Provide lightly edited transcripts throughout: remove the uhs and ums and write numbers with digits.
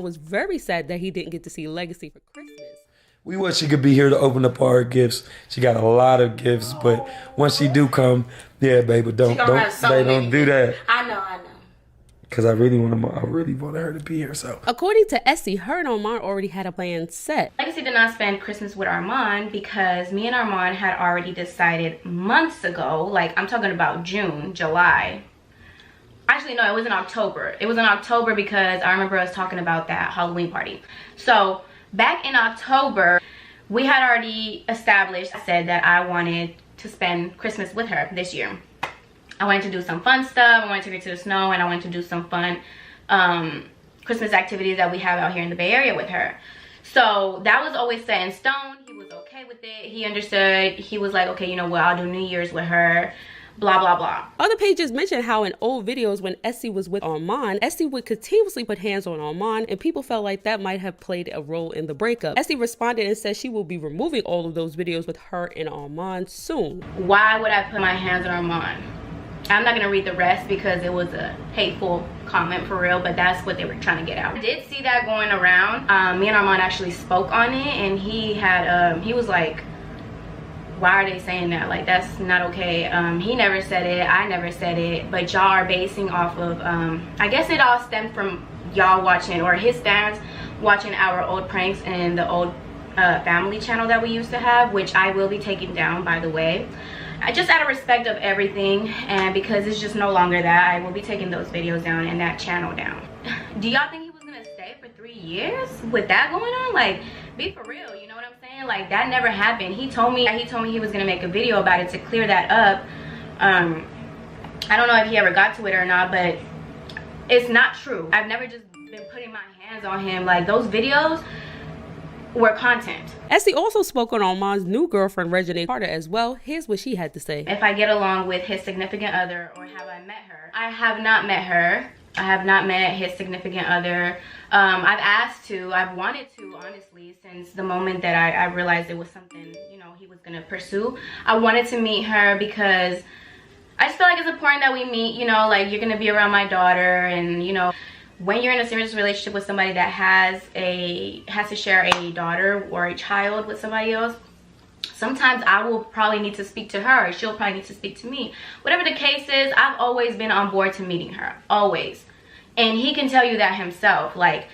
Armand was very sad that he didn't get to see Legacy for Christmas. We wish she could be here to open up our gifts. She got a lot of gifts, but once she do come, yeah, baby, don't do that. I know. Because I really wanted her to be here. So, according to Essy, her and Armand already had a plan set. Legacy did not spend Christmas with Armand because me and Armand had already decided months ago, like I'm talking about June, July. Actually, no, it was in October. It was in October because I remember us talking about that Halloween party. So back in October, we had already established, I said that I wanted to spend Christmas with her this year. I wanted to do some fun stuff. I wanted to get to the snow, and I wanted to do some fun Christmas activities that we have out here in the Bay Area with her. So that was always set in stone. He was okay with it. He understood. He was like, okay, you know what, I'll do New Year's with her. Blah, blah, blah. Other pages mentioned how in old videos when Essy was with Armand, Essy would continuously put hands on Armand, and people felt like that might have played a role in the breakup. Essy responded and said she will be removing all of those videos with her and Armand soon. Why would I put my hands on Armand? I'm not going to read the rest because it was a hateful comment for real, but that's what they were trying to get out. I did see that going around. Me and Armand actually spoke on it, and he was like, why are they saying that? Like, that's not okay. He never said it. I never said it. But y'all are basing off of, I guess it all stemmed from y'all watching, or his fans watching our old pranks and the old family channel that we used to have, which I will be taking down, by the way. I just out of respect of everything, and because it's just no longer that, I will be taking those videos down and that channel down. Do y'all think he was gonna stay for 3 years with that going on? Like, be for real, you know what I'm saying? Like, that never happened. He told me he was gonna make a video about it to clear that up. I don't know if he ever got to it or not, but it's not true. I've never just been putting my hands on him. Like, those videos were content. Essy also spoke on Armand's new girlfriend, Reginae Carter, as well. Here's what she had to say. If I get along with his significant other, or have I met her? I have not met her. I have not met his significant other. I've asked to, I've wanted to, honestly, since the moment that I realized it was something, you know, he was gonna pursue. I wanted to meet her because I just feel like it's important that we meet, you know, like, you're gonna be around my daughter, and, you know, when you're in a serious relationship with somebody that has to share a daughter or a child with somebody else, sometimes I will probably need to speak to her. She'll probably need to speak to me. Whatever the case is, I've always been on board to meeting her. Always. And he can tell you that himself. Like,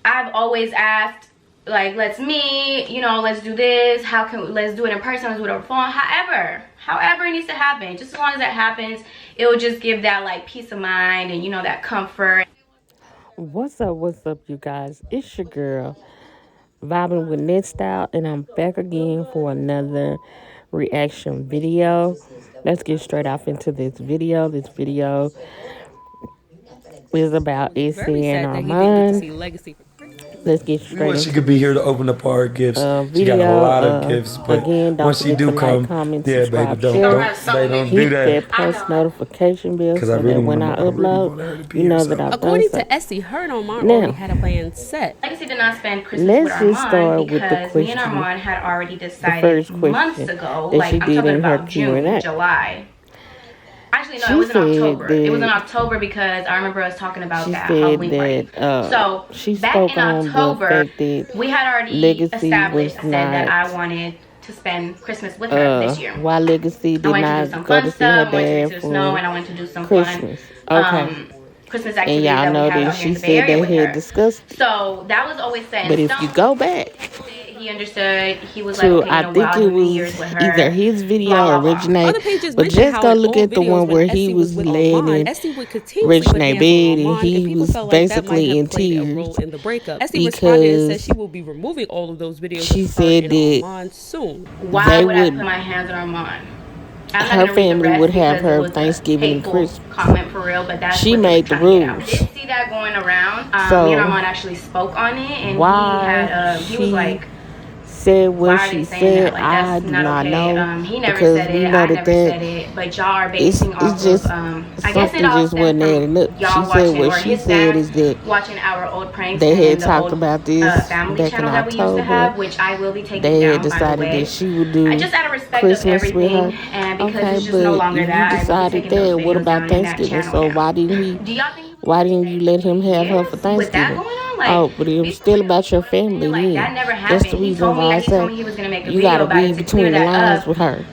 I've always asked, like, let's meet, you know, let's do this. Let's do it in person, let's do it over phone. However it needs to happen. Just as long as that happens, it will just give that, like, peace of mind and, you know, that comfort. What's up, you guys? It's your girl, Vibing with Net Style, and I'm back again for another reaction video. Let's get straight off into this video. This video is about Essy and Armand. Let's get straight. We wish she could be here to open up our gifts. She got a lot of gifts, but again, once she do come, yeah, baby, don't do that. Hit that post notification bell so that when I upload, you know that I've done According something. to Essy, her and Armand already had a plan set. Legacy did not spend Christmas with Armand because me and Armand had already decided months ago, like, I'm talking about June, July. Actually, no, it was in October. It was in October because I remember us talking about that Halloween party. So back in October, we had already established, said that I wanted to spend Christmas with her this year. Why Legacy did not go to see her dad I went to the snow, and I went to do some Christmas. Christmas activities that we have out here in the Bay Area with her. Discussed. So that was always set in But if stone. you go back, he understood. He was like, okay, you know, I think it was either his video or Reginae, but just go look at the one where he was letting Reginae bed, and he was basically in tears because she will be removing all of those videos. She said that soon. Why would I put my hands on Armand? Her family would have her Thanksgiving and Christmas. Comment for real, but that's she made the rules. I did see that going around. So me and Armand actually spoke on it, and he was like, said what she said, like, I do not know. He never said it, I never said it, but y'all are basing off of, I guess it all wasn't adding up. She said what she said is that watching our old pranks, they had talked about this family back in channel that we used to have, October. which I will be taking They down, had decided that she would do just out of respect Christmas of everything, with her. and because Okay, it's just no but longer if that, you decided that, what about Thanksgiving? So why didn't you let him have her for Thanksgiving? Like, but it be was for still real, about you your know what I'm saying? family Like, then. that never That's happened. the He reason told me why I told say me he was gonna make a you video gotta about it read to clear between the that lines up. with her.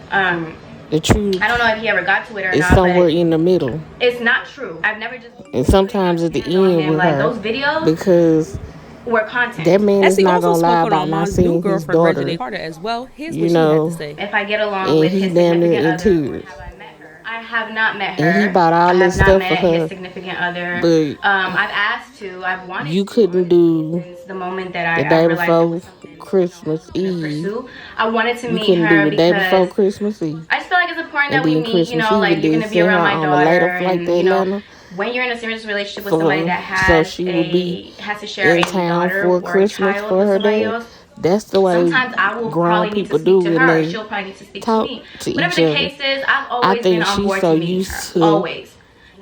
The truth I don't know if he ever got to it or is not, somewhere but in the middle. it's not true. I've never just And been putting my sometimes at the hands on end him. with Like, her, those videos because were content. that man is Essy not also gonna lie spoke on about not Armand's new seeing his girlfriend, Regina daughter, Carter, as well. Here's you what she had to know, say. If I get along and with he his damn near significant in other, or tears. have I met her? I have not met And he her. bought I all have this not stuff for met his her, significant other. but I've asked to. I've wanted you to, couldn't honestly, do since the moment that the I day realized it was before something, I Christmas was going to Eve. pursue. I wanted to You meet couldn't do her the day before because Christmas Eve. I just feel like it's important And that we then meet, Christmas like, Eve, you're then going to be send her around my on a daughter, later flight and, to Atlanta when you're in a serious relationship with somebody that so has she would be has to share in a town daughter for or a Christmas child for with her somebody dad. else, That's the way sometimes I will grown probably need to people speak do to when her, or they she'll probably need to speak to talk me. to Whatever each the other. case is, I've I always been think on she's board so to meeting her. used to Always.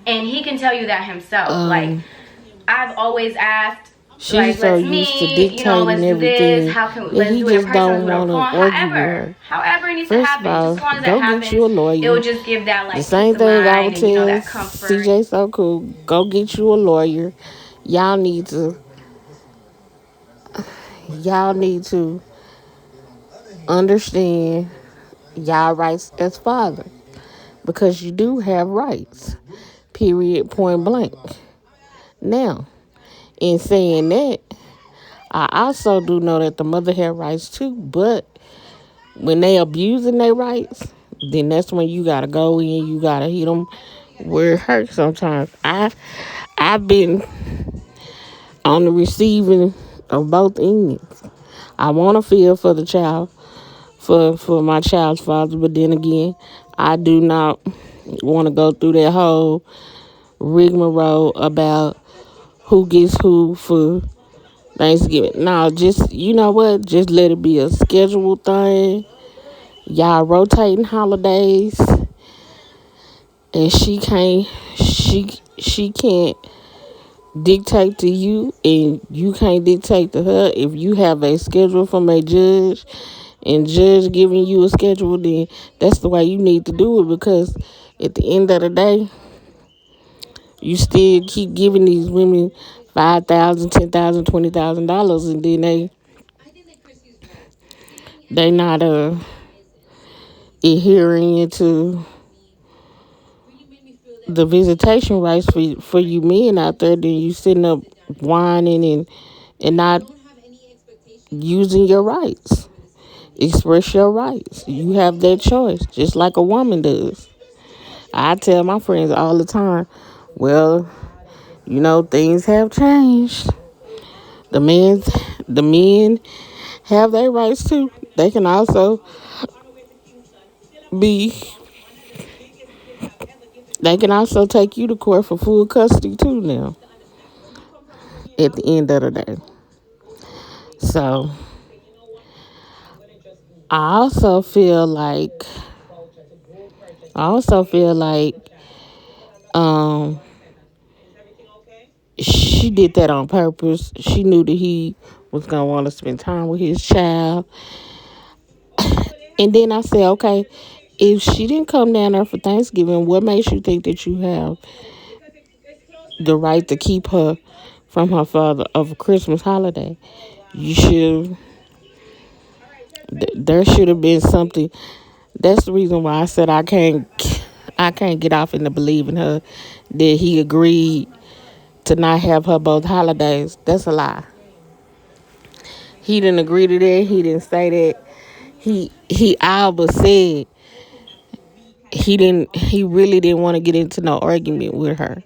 And he can tell you that himself. Like, I've always asked, like, she's so let's used to meet, let's dictating do this, everything that let's he do it in just person, let's don't do it on want the phone. to argue with her. However it needs to First of happen, just all, as long as it go get you happens, a it will lawyer. just give that, The like, peace same of thing I would mind and, tell that comfort. CJ So Cool. Go get you a lawyer. Y'all need to understand y'all rights as father, because you do have rights. Period. Point blank. Now, in saying that, I also do know that the mother had rights too, but when they abusing their rights, then that's when you gotta go in. You gotta hit them where it hurts. Sometimes I've been on the receiving of both ends. I want to feel for the child, for my child's father, but then again, I do not want to go through that whole rigmarole about who gets who for Thanksgiving. No, just, you know what? Just let it be a scheduled thing. Y'all rotating holidays, and she can't dictate to you, and you can't dictate to her. If you have a schedule from a judge, and judge giving you a schedule, then that's the way you need to do it, because at the end of the day, you still keep giving these women $5,000, $10,000, $20,000, and then they not adhering to the visitation rights for you men out there. Then you sitting up whining and not using your rights. Express your rights. You have that choice, just like a woman does. I tell my friends all the time, well, things have changed. The men, the men have their rights too. They can also be. They can also take you to court for full custody too. Now, at the end of the day, so I also feel like. I also feel like um, she did that on purpose. She knew that he was gonna want to spend time with his child. And then I said, okay, if she didn't come down there for Thanksgiving, what makes you think that you have the right to keep her from her father of a Christmas holiday? You should. There should have been something. That's the reason why I said I can't get off into believing her that he agreed to not have her both holidays. That's a lie. He didn't agree to that. He didn't say that. He all but said he really didn't want to get into no argument with her.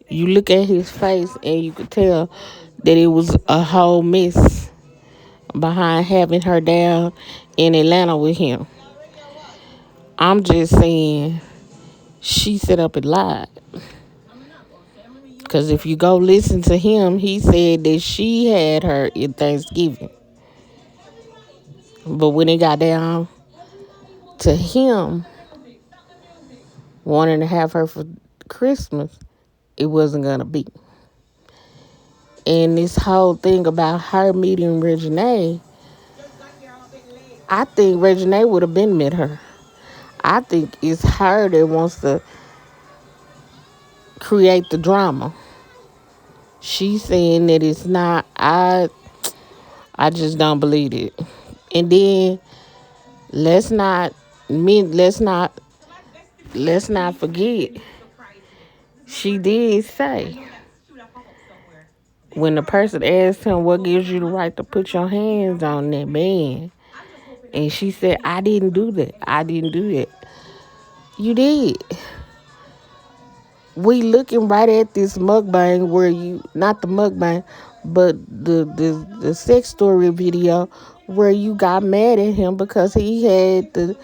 You look at his face and you could tell that it was a whole mess behind having her down in Atlanta with him. I'm just saying she set up and lied. Because if you go listen to him, he said that she had her in Thanksgiving. But when it got down to him wanting to have her for Christmas, it wasn't going to be. And this whole thing about her meeting Reginae, I think Reginae would have been met her. I think it's her that wants to create the drama. She's saying that it's not. I just don't believe it. And then let's not let's not forget. She did say when the person asked him what gives you the right to put your hands on that man, and she said, I didn't do that. I didn't do that. You did. We looking right at this mukbang where you, not the mukbang, but the sex story video where you got mad at him because he had to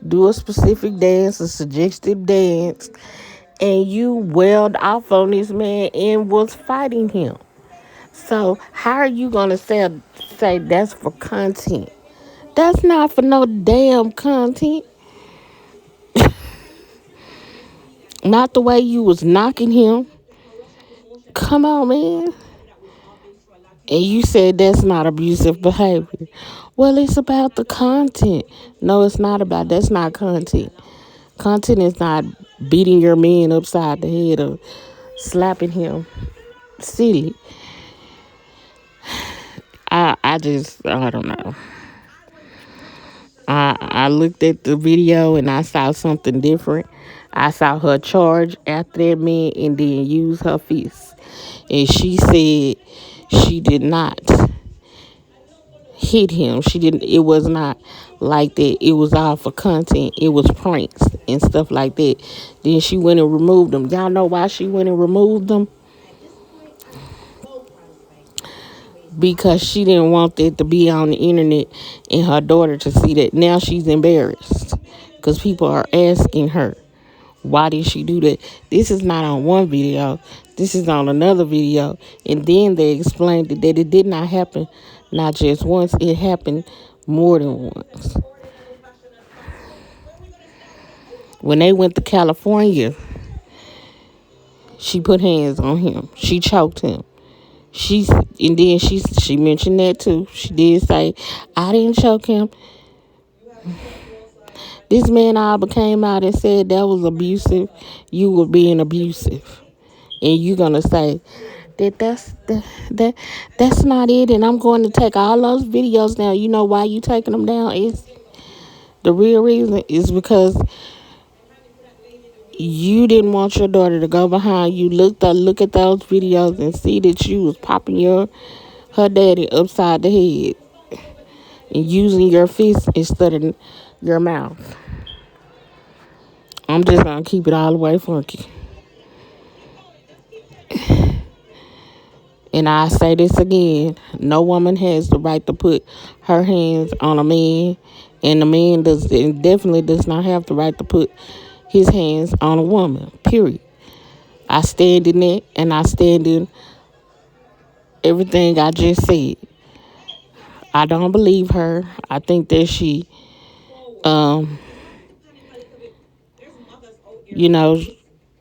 do a specific dance, a suggestive dance, and you wailed off on this man and was fighting him. So how are you gonna say that's for content? That's not for no damn content. Not the way you was knocking him. Come on, man. And you said that's not abusive behavior. Well, it's about the content. No, it's not about, that's not content. Content is not beating your man upside the head or slapping him silly. I don't know. I looked at the video and I saw something different. I saw her charge after that man and then use her fists. And she said she did not hit him. She didn't. It was not like that. It was all for content. It was pranks and stuff like that. Then she went and removed them. Y'all know why she went and removed them? Because she didn't want that to be on the internet and her daughter to see that. Now she's embarrassed because people are asking her, why did she do that? This is not on one video. This is on another video. And then they explained that it did not happen not just once. It happened more than once. When they went to California, she put hands on him. She choked him. And then she mentioned that too. She did say, I didn't choke him. This man Alba came out and said that was abusive. You were being abusive. And you gonna say that's not it, and I'm going to take all those videos down. You know why you taking them down? Is the real reason is because you didn't want your daughter to go behind you, look at those videos and see that you was popping her daddy upside the head and using your fist instead of your mouth. I'm just gonna keep it all the way funky. And I say this again, no woman has the right to put her hands on a man, and the man definitely does not have the right to put his hands on a woman, period. I stand in that, and I stand in everything I just said. I don't believe her. I think that she,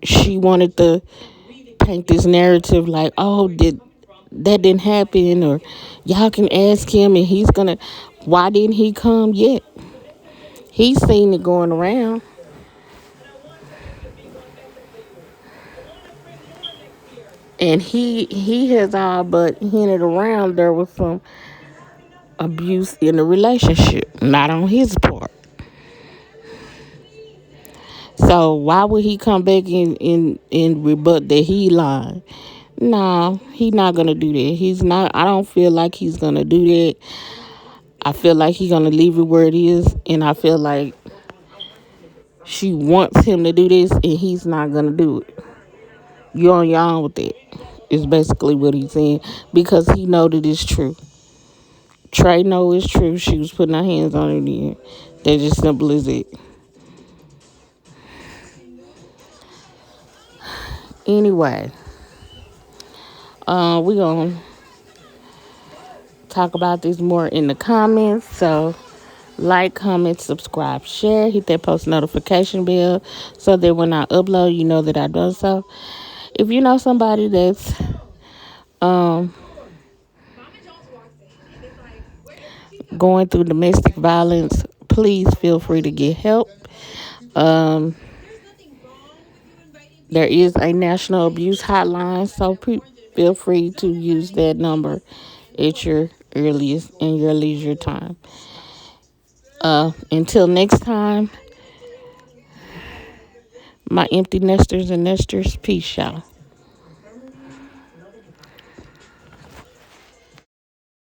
she wanted to paint this narrative like, oh, that didn't happen, or y'all can ask him and he's gonna, why didn't he come yet? He's seen it going around. And he has all but hinted around there was some abuse in the relationship, not on his part. So why would he come back and rebut that he lied? No, he's not gonna do that. He's not. I don't feel like he's gonna do that. I feel like he's gonna leave it where it is, and I feel like she wants him to do this, and he's not gonna do it. You're on your own with that. Is basically what he's saying, because he know that it's true. Trey know it's true. She was putting her hands on him then. That's just simple as it. Anyway, we're gonna talk about this more in the comments. So like, comment, subscribe, share, hit that post notification bell so that when I upload, you know that I've done so. If you know somebody that's going through domestic violence, please feel free to get help. There is a national abuse hotline, so feel feel free to use that number at your earliest in your leisure time. Until next time, my empty nesters and nesters, peace, y'all.